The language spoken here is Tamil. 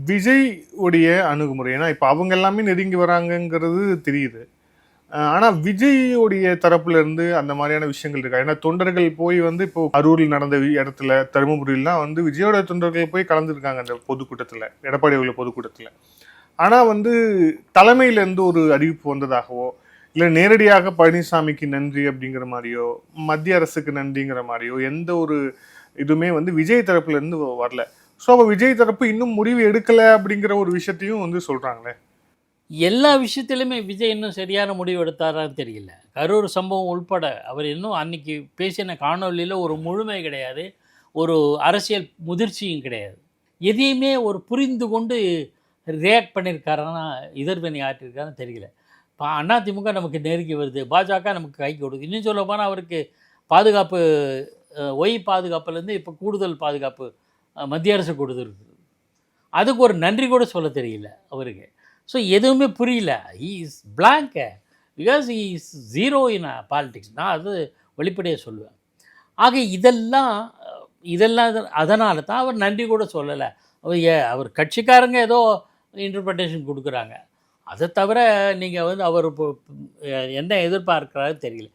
விஜய் உடைய அணுகுமுறை. ஏன்னா, இப்ப அவங்க எல்லாமே நெருங்கி வராங்கங்கிறது தெரியுது. ஆனா விஜய்யுடைய தரப்புல இருந்து அந்த மாரியான விஷயங்கள் இருக்கா? ஏன்னா தொண்டர்கள் போய் வந்து இப்போ அரூர்ல நடந்த இடத்துல, தருமபுரிலாம் வந்து விஜயோட தொண்டர்கள் போய் கலந்துருக்காங்க அந்த பொதுக்கூட்டத்துல. எடப்பாடி உள்ள பொதுக்கூட்டத்துல. ஆனா வந்து தலைமையில இருந்து ஒரு அறிவிப்பு வந்ததாகவோ, இல்ல நேரடியாக பழனிசாமிக்கு நன்றி அப்படிங்கிற மாரியோ, மத்திய அரசுக்கு நன்றிங்கிற மாரியோ, எந்த ஒரு இதுவுமே வந்து விஜய் தரப்புல இருந்து வரல. ஸோ அப்ப விஜய் தரப்பு இன்னும் முடிவு எடுக்கல அப்படிங்கிற ஒரு விஷயத்தையும் வந்து சொல்றாங்களே. எல்லா விஷயத்திலுமே விஜய் இன்னும் சரியான முடிவு எடுத்தாரான்னு தெரியல. கரூர் சம்பவம் உள்பட அவர் இன்னும் அன்னைக்கு பேசின காணொளியில ஒரு முழுமை கிடையாது. ஒரு அரசியல் முதிர்ச்சியும் கிடையாது. எதையுமே ஒரு புரிந்து கொண்டு ரியாக்ட் பண்ணியிருக்காருன்னா, எதிர்வினை ஆற்றியிருக்காருன்னு தெரியல. இப்போ அதிமுக நமக்கு நெருங்கி வருது. பாஜக நமக்கு கை கொடுக்குது. இன்னும் சொல்லப்போனா அவருக்கு பாதுகாப்பு ஒய் பாதுகாப்புலேருந்து இப்போ கூடுதல் பாதுகாப்பு மத்திய அரசு கொடுத்துருக்கு. அதுக்கு ஒரு நன்றி கூட சொல்ல தெரியல அவருக்கு. ஸோ எதுவுமே புரியல. He is blank because he is zero in politics. நான் அது வெளிப்படையாக சொல்லுவேன். ஆக இதெல்லாம் இதெல்லாம் அதனால தான் அவர் நன்றி கூட சொல்லலை. அவர் கட்சிக்காரங்க ஏதோ இன்டர்பிரட்டேஷன் கொடுக்குறாங்க. அதை தவிர நீங்கள் வந்து அவர் இப்போ என்ன எதிர்பார்க்குறாரு தெரியல.